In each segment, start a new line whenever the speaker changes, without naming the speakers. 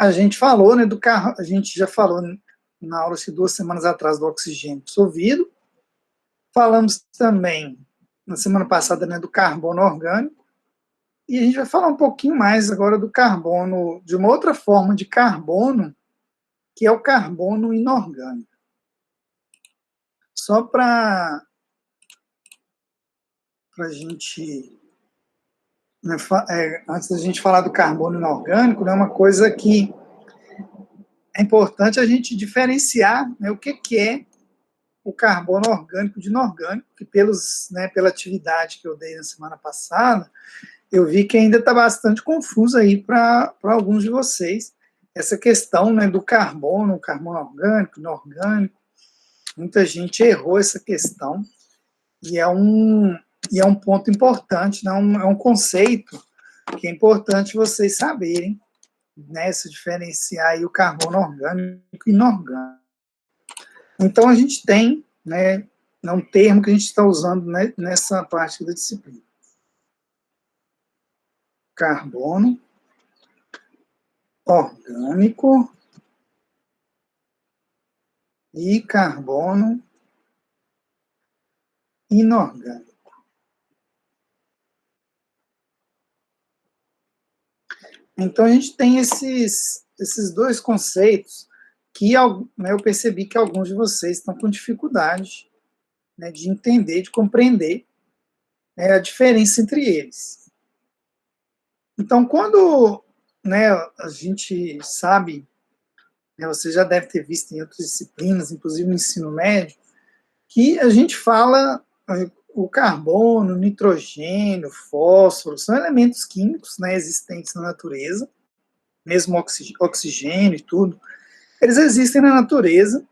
a gente falou, né, a gente já falou na aula de 2 semanas atrás do oxigênio dissolvido. Falamos também, na semana passada, né, do carbono orgânico. E a gente vai falar um pouquinho mais agora do carbono, de uma outra forma de carbono, que é o carbono inorgânico. Só para a gente, né, antes da gente falar do carbono inorgânico, né, uma coisa que é importante a gente diferenciar, né, o que é o carbono orgânico de inorgânico, que pela atividade que eu dei na semana passada, eu vi que ainda está bastante confuso aí para alguns de vocês, essa questão, né, do carbono orgânico, inorgânico. Muita gente errou essa questão, e é um ponto importante, né, é um conceito que é importante vocês saberem, né, se diferenciar aí o carbono orgânico e inorgânico. Então, a gente tem, né, um termo que a gente está usando, né, nessa parte da disciplina. Carbono orgânico e carbono inorgânico. Então, a gente tem esses dois conceitos que, né, eu percebi que alguns de vocês estão com dificuldade, né, de entender, de compreender, né, a diferença entre eles. Então, quando, né, a gente sabe, né, você já deve ter visto em outras disciplinas, inclusive no ensino médio, que a gente fala o carbono, o nitrogênio, o fósforo, são elementos químicos, né, existentes na natureza, mesmo oxigênio e tudo, eles existem na natureza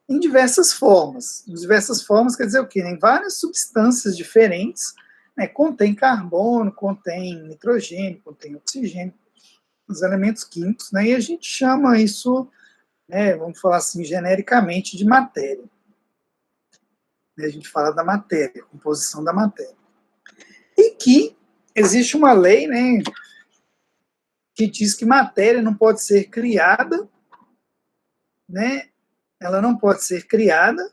em diversas formas. Em diversas formas quer dizer o quê? Em várias substâncias diferentes, né, contém carbono, contém nitrogênio, contém oxigênio, os elementos químicos, né, e a gente chama isso, né, vamos falar assim, genericamente, de matéria. A gente fala da matéria, composição da matéria. E que existe uma lei, né, que diz que matéria não pode ser criada, né, ela não pode ser criada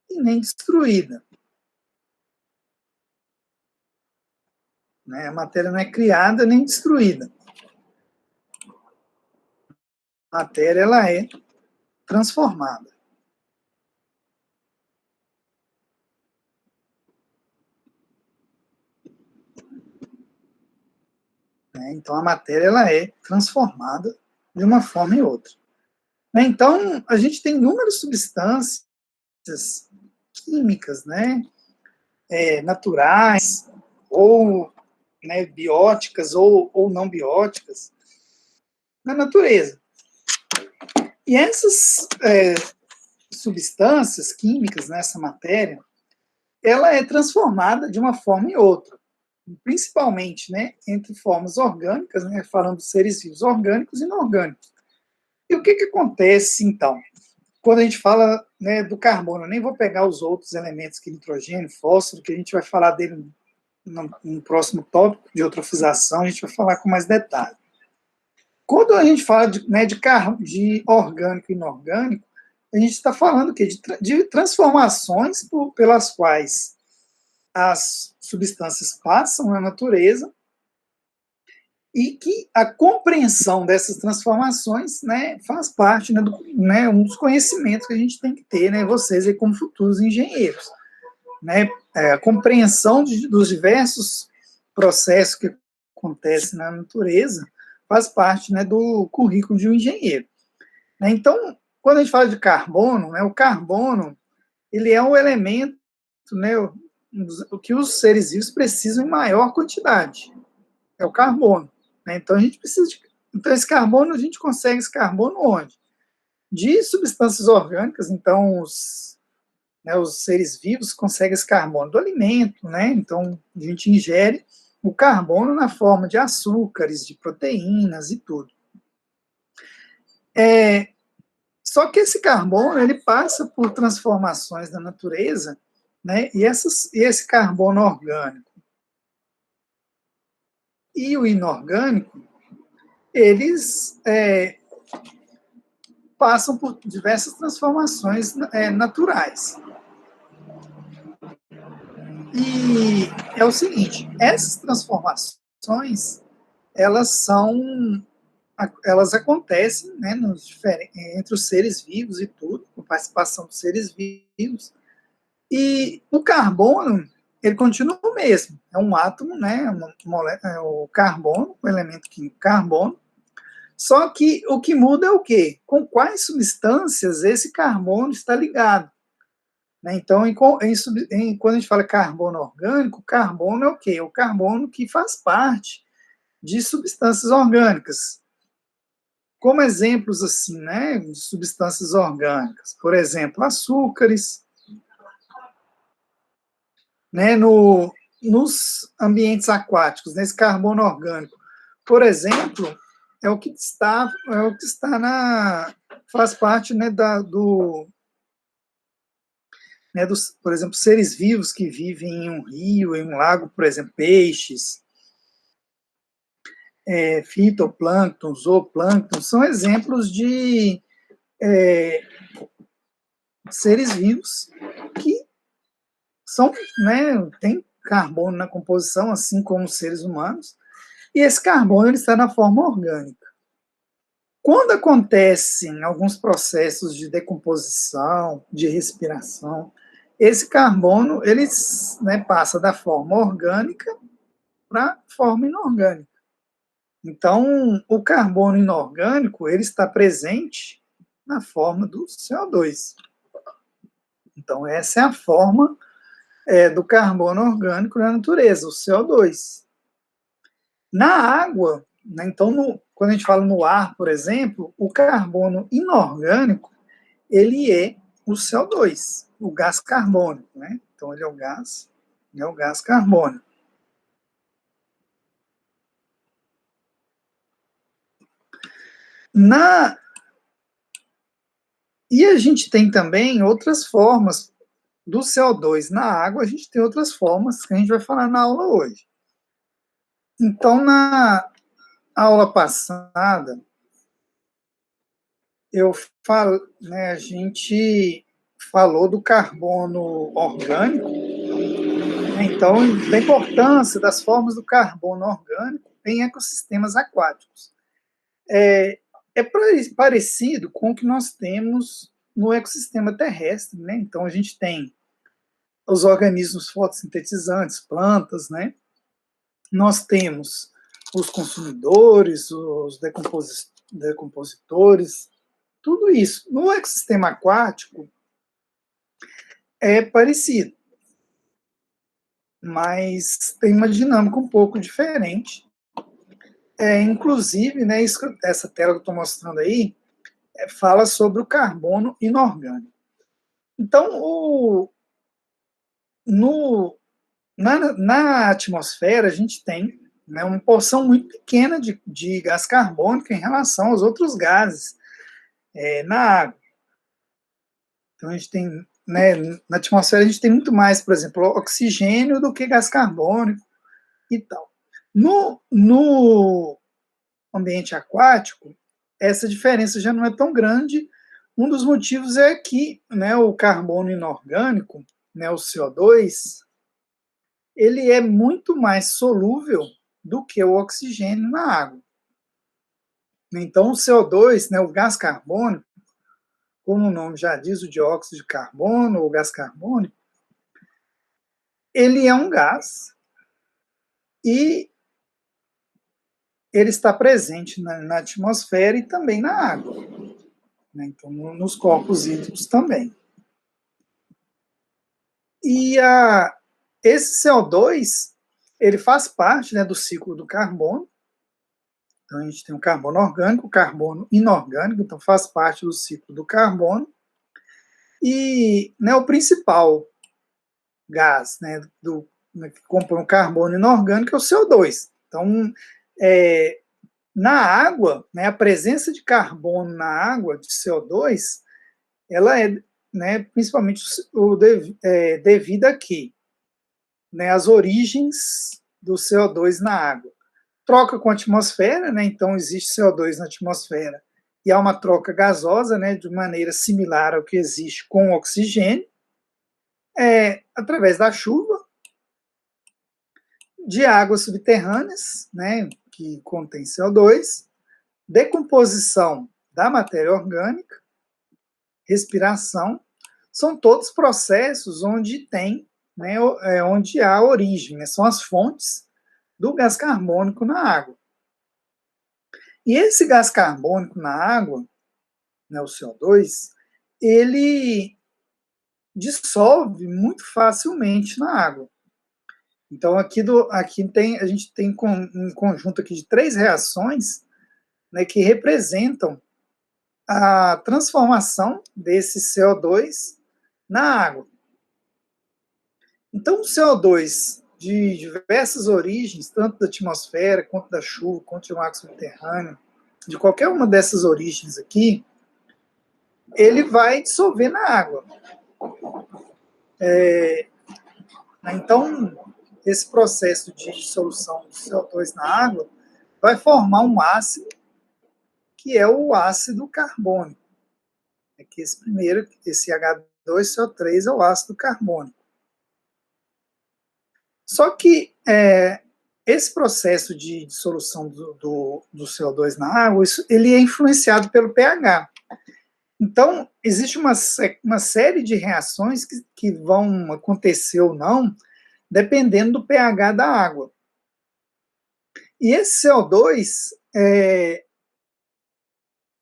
e nem destruída. Né, a matéria não é criada nem destruída. A matéria, ela é transformada. Né, então, a matéria, ela é transformada de uma forma ou outra. Né, então, a gente tem inúmeras substâncias químicas, né, naturais, ou, né, bióticas ou não bióticas, na natureza. E essas substâncias químicas nessa matéria, ela é transformada de uma forma em outra, principalmente, né, entre formas orgânicas, né, falando de seres vivos orgânicos e inorgânicos. E o que acontece, então, quando a gente fala, né, do carbono? Eu nem vou pegar os outros elementos, que nitrogênio, fósforo, que a gente vai falar dele no próximo tópico de eutrofização, a gente vai falar com mais detalhe. Quando a gente fala de orgânico e inorgânico, a gente está falando de transformações pelas quais as substâncias passam na natureza e que a compreensão dessas transformações, né, faz parte, né, um dos conhecimentos que a gente tem que ter, né, vocês aí como futuros engenheiros. Né, a compreensão dos diversos processos que acontecem na natureza faz parte, né, do currículo de um engenheiro. Né, então, quando a gente fala de carbono, né, o carbono ele é um elemento, né, o que os seres vivos precisam em maior quantidade. É o carbono. Né, então, a gente precisa então, esse carbono, a gente consegue esse carbono onde? De substâncias orgânicas, então, os seres vivos conseguem esse carbono do alimento, né? Então, a gente ingere o carbono na forma de açúcares, de proteínas e tudo. Só que esse carbono, ele passa por transformações da natureza, né? E esse carbono orgânico e o inorgânico, eles passam por diversas transformações naturais. E é o seguinte, essas transformações, elas acontecem, né, entre os seres vivos e tudo, com participação dos seres vivos, e o carbono, ele continua o mesmo, é um átomo, né, o carbono, o elemento químico carbono, só que o que muda é o quê? Com quais substâncias esse carbono está ligado. Né? Então, quando a gente fala carbono orgânico, carbono é o quê? O carbono que faz parte de substâncias orgânicas. Como exemplos assim, né, de substâncias orgânicas, por exemplo, açúcares, né, nos ambientes aquáticos, nesse carbono orgânico, por exemplo, faz parte, né, dos, por exemplo, seres vivos que vivem em um rio, em um lago, por exemplo, peixes, fitoplâncton, zooplâncton, são exemplos de seres vivos que tem carbono na composição, assim como os seres humanos, e esse carbono ele está na forma orgânica. Quando acontecem alguns processos de decomposição, de respiração, esse carbono ele, né, passa da forma orgânica para a forma inorgânica. Então, o carbono inorgânico ele está presente na forma do CO2. Então, essa é a forma do carbono orgânico na natureza, o CO2. Na água, né, então, quando a gente fala no ar, por exemplo, o carbono inorgânico, ele é o CO2, o gás carbônico, né? Então, ele é o gás carbônico. E a gente tem também outras formas do CO2 na água, a gente tem outras formas que a gente vai falar na aula hoje. Então, na aula passada, a gente falou do carbono orgânico, né? Então, da importância das formas do carbono orgânico em ecossistemas aquáticos. É parecido com o que nós temos no ecossistema terrestre, né? Então, a gente tem os organismos fotossintetizantes, plantas, né? Nós temos os consumidores, os decompositores, tudo isso. No ecossistema aquático é parecido, mas tem uma dinâmica um pouco diferente. Inclusive, né, essa tela que eu estou mostrando aí fala sobre o carbono inorgânico. Então, na atmosfera, a gente tem, né, uma porção muito pequena de gás carbônico em relação aos outros gases na água. Então, a gente tem, né, na atmosfera, a gente tem muito mais, por exemplo, oxigênio do que gás carbônico e tal. No ambiente aquático, essa diferença já não é tão grande. Um dos motivos é que, né, o carbono inorgânico, né, o CO2, ele é muito mais solúvel do que o oxigênio na água. Então, o CO2, né, o gás carbônico, como o nome já diz, o dióxido de carbono ou gás carbônico, ele é um gás e ele está presente na atmosfera e também na água, né? Então, nos corpos hídricos também. E esse CO2, ele faz parte, né, do ciclo do carbono. Então, a gente tem o carbono orgânico, o carbono inorgânico, então faz parte do ciclo do carbono. E, né, o principal gás, né, que compõe o carbono inorgânico é o CO2. Então, na água, né, a presença de carbono na água, de CO2, ela é, né, principalmente devido a quê? Né, as origens do CO2 na água. troca com a atmosfera, né? Então existe CO2 na atmosfera e há uma troca gasosa, né? De maneira similar ao que existe com o oxigênio, através da chuva, de águas subterrâneas, né? Que contém CO2, decomposição da matéria orgânica, respiração, são todos processos onde tem, né, onde há origem, né, são as fontes do gás carbônico na água. E esse gás carbônico na água, né, o CO2, ele dissolve muito facilmente na água. Então, aqui a gente tem um conjunto aqui de 3 reações, né, que representam a transformação desse CO2 na água. Então, o CO2 de diversas origens, tanto da atmosfera, quanto da chuva, quanto de um água subterrânea, de qualquer uma dessas origens aqui, ele vai dissolver na água. Então, esse processo de dissolução do CO2 na água vai formar um ácido, que é o ácido carbônico. É que esse H2CO3 é o ácido carbônico. Só que esse processo de dissolução do CO2 na água, ele é influenciado pelo pH. Então, existe uma série de reações que vão acontecer ou não, dependendo do pH da água. E esse CO2,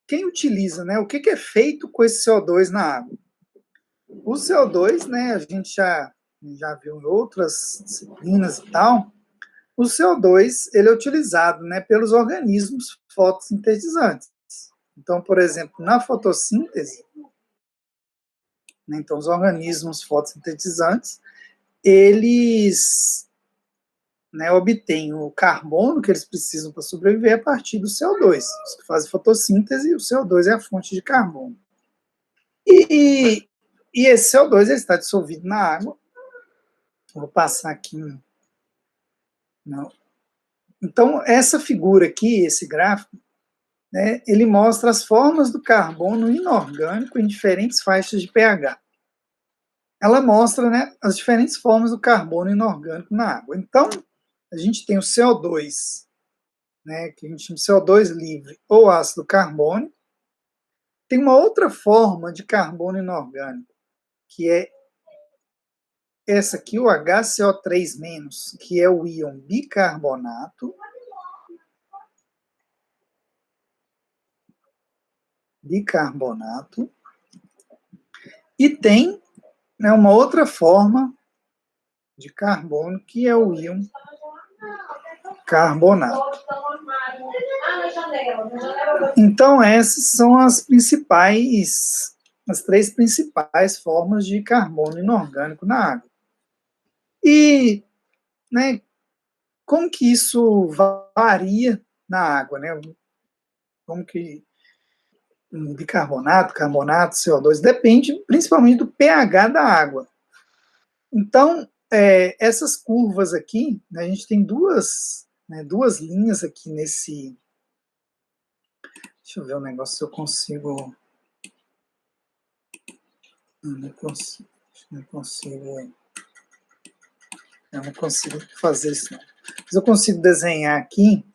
quem utiliza, né? O que é feito com esse CO2 na água? O CO2, né, a gente já viu em outras disciplinas e tal, o CO2 ele é utilizado, né, pelos organismos fotossintetizantes. Então, por exemplo, na fotossíntese, né, então os organismos fotossintetizantes, eles, né, obtêm o carbono que eles precisam para sobreviver a partir do CO2. Os que fazem fotossíntese, o CO2 é a fonte de carbono. E esse CO2 ele está dissolvido na água. Vou passar aqui. Não. Então, essa figura aqui, esse gráfico, né, ele mostra as formas do carbono inorgânico em diferentes faixas de pH. Ela mostra, né, as diferentes formas do carbono inorgânico na água. Então, a gente tem o CO2, né, que a gente chama de CO2 livre ou ácido carbônico. Tem uma outra forma de carbono inorgânico, que é essa aqui, o HCO3-, que é o íon bicarbonato. E tem, né, uma outra forma de carbono, que é o íon carbonato. Então, essas são as três principais formas de carbono inorgânico na água. E, né, como que isso varia na água, né? Como que bicarbonato, carbonato, CO2, depende principalmente do pH da água. Então, essas curvas aqui, né, a gente tem duas linhas aqui nesse... Deixa eu ver um negócio se eu consigo... Não consigo fazer isso, não. Mas eu consigo desenhar aqui.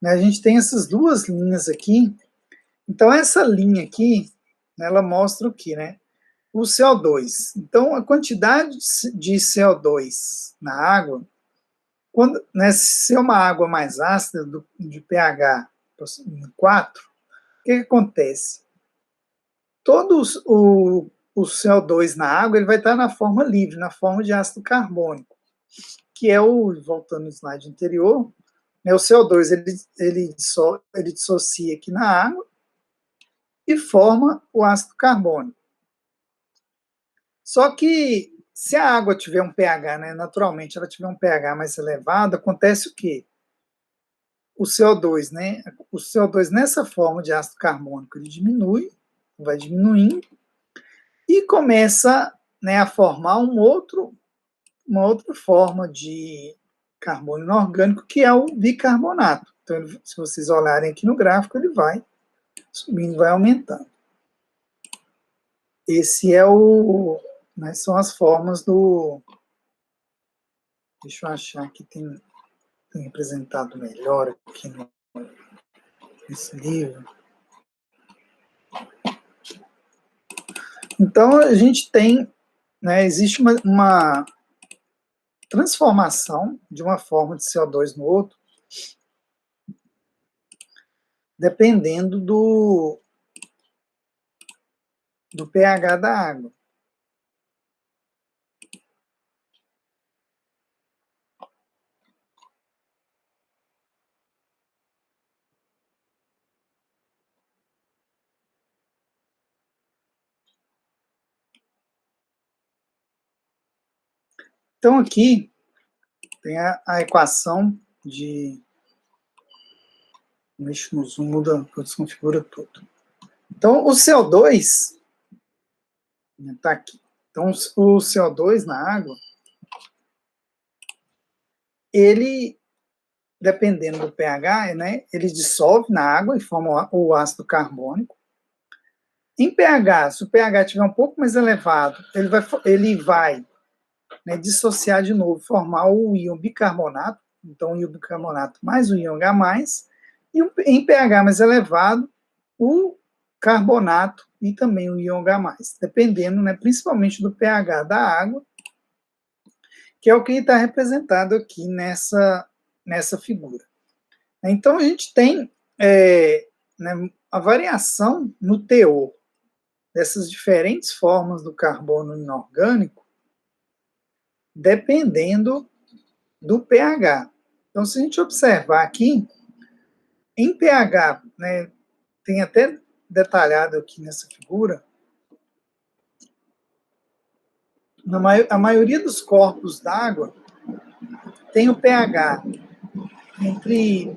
Né, a gente tem essas duas linhas aqui. Então, essa linha aqui, né, ela mostra o quê, né? O CO2. Então, a quantidade de CO2 na água, né, se é uma água mais ácida, de pH 4, o que acontece? Todo o CO2 na água ele vai estar na forma livre, na forma de ácido carbônico, que é voltando no slide anterior, né, o CO2 ele dissocia aqui na água e forma o ácido carbônico. Só que se a água tiver um pH, né, naturalmente ela tiver um pH mais elevado, acontece o quê? O CO2, né, o CO2 nessa forma de ácido carbônico, ele diminui, vai diminuindo, e começa, né, a formar uma outra forma de carbono inorgânico, que é o bicarbonato. Então, se vocês olharem aqui no gráfico, ele vai subindo, vai aumentando. Esse é o... Né, são as formas do... Deixa eu achar que tem representado melhor aqui nesse livro. Então, a gente tem... Né, existe uma transformação de uma forma de CO2 no outro, dependendo do pH da água. Então, aqui tem a equação de... Mexe no zoom, muda, desconfigura tudo. Então, o CO2 está aqui. Então, o CO2 na água, ele, dependendo do pH, né, ele dissolve na água e forma o ácido carbônico. Em pH, se o pH estiver um pouco mais elevado, ele vai né, dissociar de novo, formar o íon bicarbonato, então o íon bicarbonato mais o íon H+, e em pH mais elevado, o carbonato e também o íon H+, dependendo né, principalmente do pH da água, que é o que está representado aqui nessa figura. Então, a gente tem né, a variação no teor dessas diferentes formas do carbono inorgânico, dependendo do pH. Então, se a gente observar aqui, em pH, né, tem até detalhado aqui nessa figura, a maioria dos corpos d'água tem o pH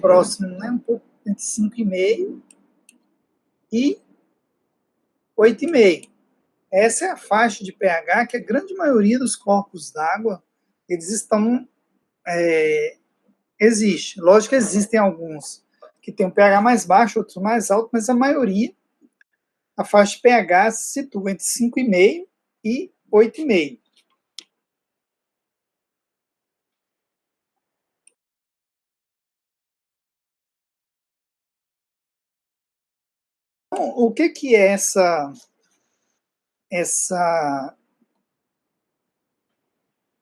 próximo, né, um pouco entre 5,5 e 8,5. Essa é a faixa de pH que a grande maioria dos corpos d'água eles estão existe. Lógico que existem alguns que têm um pH mais baixo, outros mais alto, mas a maioria, a faixa de pH se situa entre 5,5 e 8,5. Então, o que é essa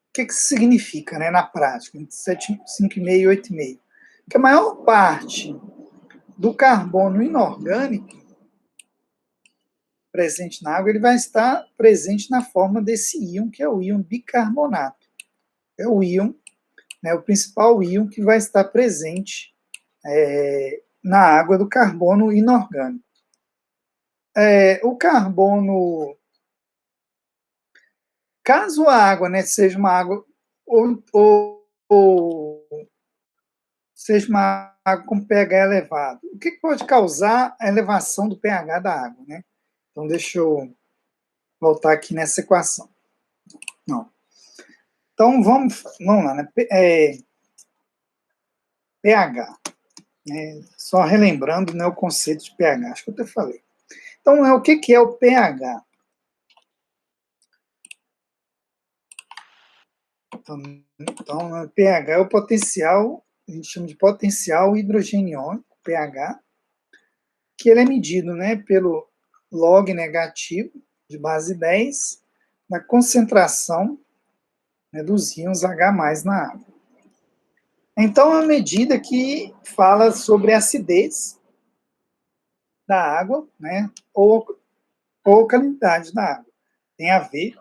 o que significa, né, na prática, entre 5,5 e 8,5? Que a maior parte do carbono inorgânico presente na água, ele vai estar presente na forma desse íon, que é o íon bicarbonato. É o íon, né, o principal íon que vai estar presente na água do carbono inorgânico. O carbono, caso a água né, seja uma água ou seja uma água com pH elevado, o que pode causar a elevação do pH da água? Né? Então, deixa eu voltar aqui nessa equação. Não. Então, vamos lá, né? pH. Né? Só relembrando né, o conceito de pH, acho que eu até falei. Então, o que é o pH? Então, pH é o potencial, a gente chama de potencial hidrogeniônico, pH, que ele é medido né, pelo log negativo de base 10 da concentração né, dos íons H+ na água. Então, é uma medida que fala sobre a acidez da água, né, ou alcalinidade da água. Tem a ver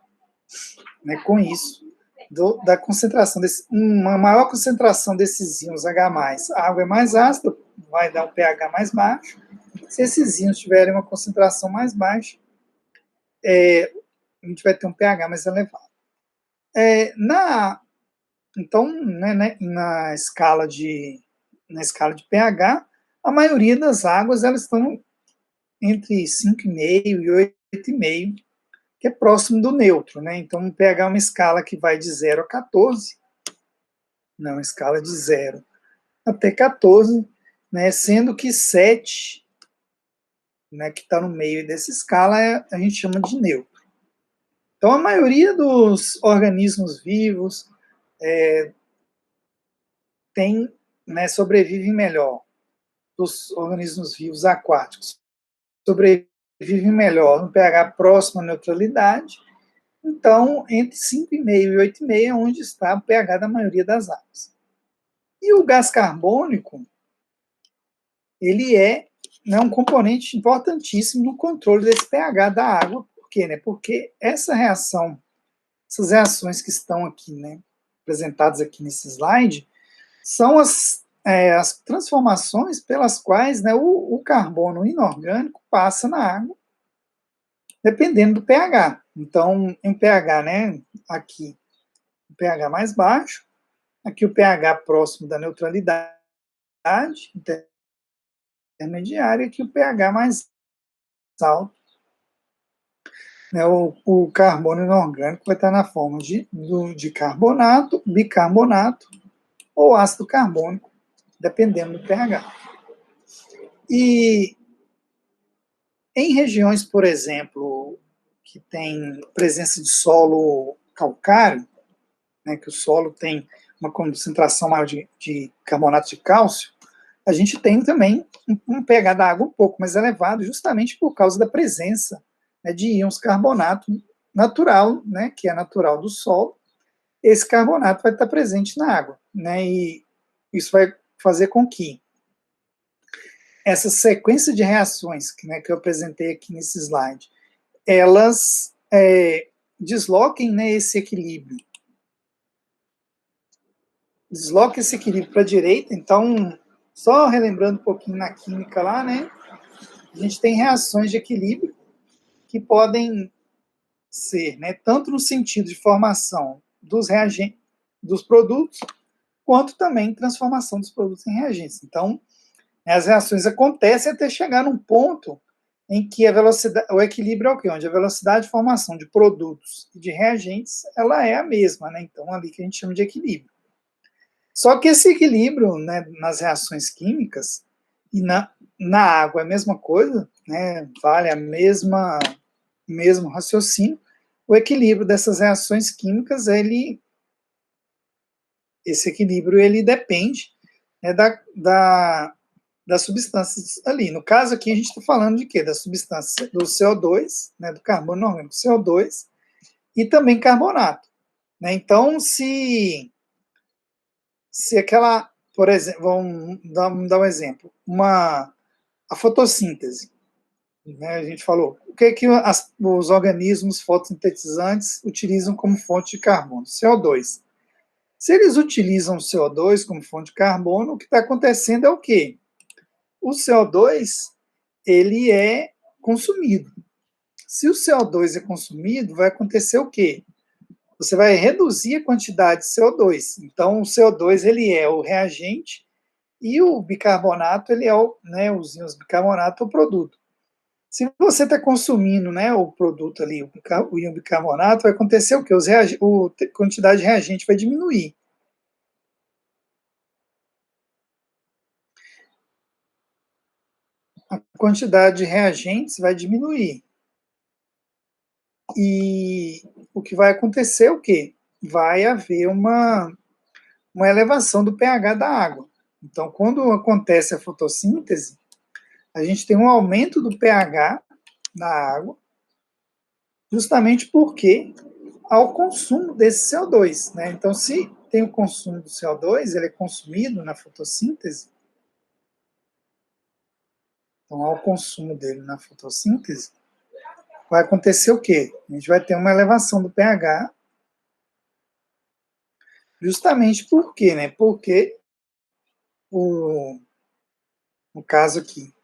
né, com isso, da concentração, uma maior concentração desses íons H+, a água é mais ácida, vai dar um pH mais baixo. Se esses íons tiverem uma concentração mais baixa, a gente vai ter um pH mais elevado. Então, né, na escala de pH, a maioria das águas elas estão entre 5,5 e 8,5, que é próximo do neutro. Né? Então, pH é uma escala que vai de 0 a 14, Não, escala de 0 até 14, né, sendo que 7, né, que está no meio dessa escala, a gente chama de neutro. Então, a maioria dos organismos vivos né, sobrevivem melhor, dos organismos vivos aquáticos, sobrevivem melhor no pH próximo à neutralidade. Então, entre 5,5 e 8,5 é onde está o pH da maioria das águas. E o gás carbônico, ele é, né, um componente importantíssimo no controle desse pH da água. Por quê? Né? Porque essas reações que estão aqui, né, apresentadas aqui nesse slide, são as transformações pelas quais, né, o carbono inorgânico passa na água, dependendo do pH. Então, em pH, né, aqui, o pH mais baixo, aqui o pH próximo da neutralidade, intermediária, aqui o pH mais alto, né, o carbono inorgânico vai estar na forma de carbonato, bicarbonato ou ácido carbônico, dependendo do pH. E em regiões, por exemplo, que tem presença de solo calcário, né, que o solo tem uma concentração maior de carbonato de cálcio, a gente tem também um pH da água um pouco mais elevado, justamente por causa da presença, né, de íons carbonato natural, né, que é natural do solo. Esse carbonato vai estar presente na água, né, e isso vai fazer com que essa sequência de reações, né, que eu apresentei aqui nesse slide, elas desloquem, né, esse equilíbrio. Desloca esse equilíbrio para a direita. Então, só relembrando um pouquinho na química lá, né, a gente tem reações de equilíbrio que podem ser, né, tanto no sentido de formação dos reagentes, dos produtos, quanto também transformação dos produtos em reagentes. Então, as reações acontecem até chegar num ponto em que a velocidade, o equilíbrio é o quê? Onde a velocidade de formação de produtos e de reagentes, ela é a mesma, né? Então, ali que a gente chama de equilíbrio. Só que esse equilíbrio, né, nas reações químicas e na água é a mesma coisa, né? Vale mesmo raciocínio. O equilíbrio dessas reações químicas, esse equilíbrio, ele depende, né, das substâncias ali. No caso aqui, a gente está falando de quê? Da substância do CO2, né, do carbono inorgânico CO2, e também carbonato. Né? Então, se aquela, por exemplo, vamos dar um exemplo, a fotossíntese, né, a gente falou, o que os organismos fotossintetizantes utilizam como fonte de carbono? CO2. Se eles utilizam o CO2 como fonte de carbono, o que está acontecendo é o quê? O CO2, ele é consumido. Se o CO2 é consumido, vai acontecer o quê? Você vai reduzir a quantidade de CO2. Então, o CO2, ele é o reagente e o bicarbonato, ele é os íons bicarbonato, o produto. Se você está consumindo, né, o produto ali, o íon bicarbonato, vai acontecer o quê? A quantidade de reagente vai diminuir. A quantidade de reagentes vai diminuir. E o que vai acontecer é o quê? Vai haver uma elevação do pH da água. Então, quando acontece a fotossíntese, a gente tem um aumento do pH da água, justamente porque há o consumo desse CO2. Né? Então, se tem o consumo do CO2, ele é consumido na fotossíntese, então há o consumo dele na fotossíntese, vai acontecer o quê? A gente vai ter uma elevação do pH, justamente por quê? Né? Porque, no caso aqui,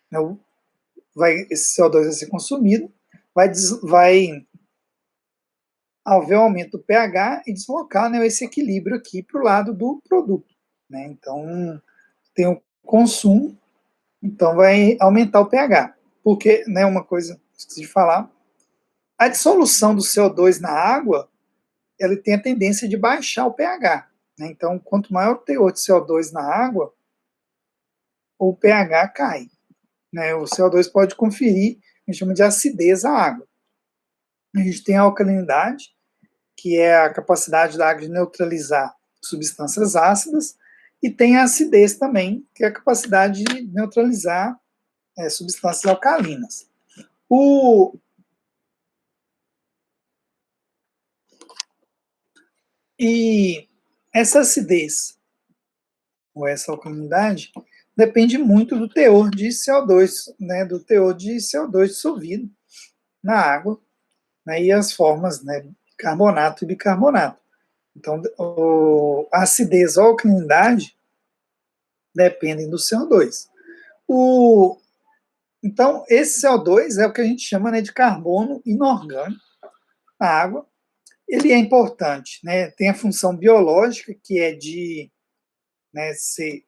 né, esse CO2 vai ser consumido, vai haver um aumento do pH e deslocar, né, esse equilíbrio aqui para o lado do produto. Né? Então, tem o consumo, então vai aumentar o pH. Porque, né, uma coisa, esqueci de falar, a dissolução do CO2 na água, ela tem a tendência de baixar o pH. né? Então, quanto maior o teor de CO2 na água, o pH cai, né? O CO2 pode conferir, a gente chama de acidez à água. A gente tem a alcalinidade, que é a capacidade da água de neutralizar substâncias ácidas, e tem a acidez também, que é a capacidade de neutralizar substâncias alcalinas. E essa acidez, ou essa alcalinidade, depende muito do teor de CO2, né, do teor de CO2 dissolvido na água, né, e as formas, né, carbonato e bicarbonato. Então, a acidez ou a alcalinidade dependem do CO2. Então, esse CO2 é o que a gente chama, né, de carbono inorgânico na água. Ele é importante, né, tem a função biológica, que é de, né, ser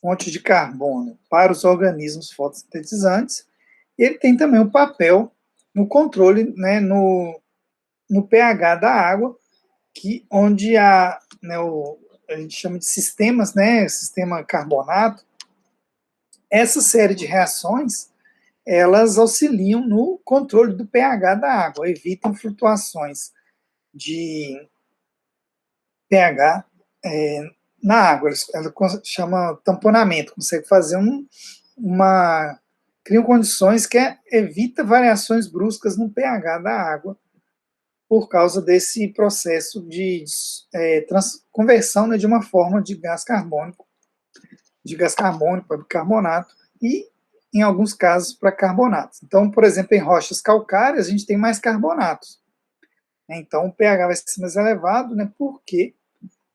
fonte de carbono para os organismos fotossintetizantes. Ele tem também um papel no controle, né, no pH da água, onde a gente chama de sistemas, né, sistema carbonato. Essa série de reações, elas auxiliam no controle do pH da água, evitam flutuações de pH na água. Ela chama tamponamento, consegue fazer criam condições que evita variações bruscas no pH da água por causa desse processo de conversão, né, de uma forma de gás carbônico para bicarbonato e, em alguns casos, para carbonatos. Então, por exemplo, em rochas calcárias, a gente tem mais carbonatos. Então, o pH vai ser mais elevado, né, porque,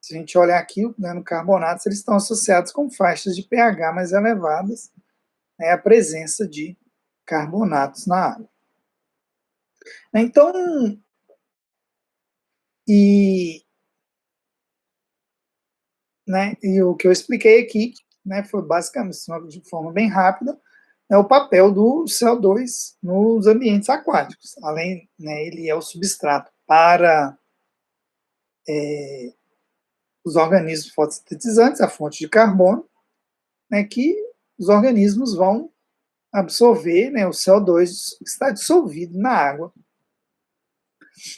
se a gente olhar aqui, né, no carbonatos, eles estão associados com faixas de pH mais elevadas, né, a presença de carbonatos na água. Então, e o que eu expliquei aqui, né, foi basicamente, de forma bem rápida, o papel do CO2 nos ambientes aquáticos. Além, né, ele é o substrato para os organismos fotossintetizantes, a fonte de carbono, né, que os organismos vão absorver, né, o CO2 que está dissolvido na água.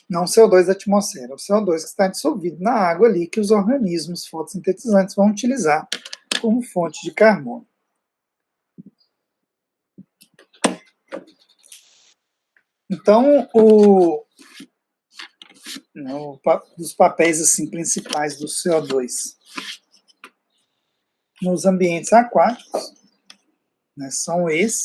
Não o CO2 da atmosfera, o CO2 que está dissolvido na água ali, que os organismos fotossintetizantes vão utilizar como fonte de carbono. Então, dos papéis assim, principais do CO2 nos ambientes aquáticos, né, são esses.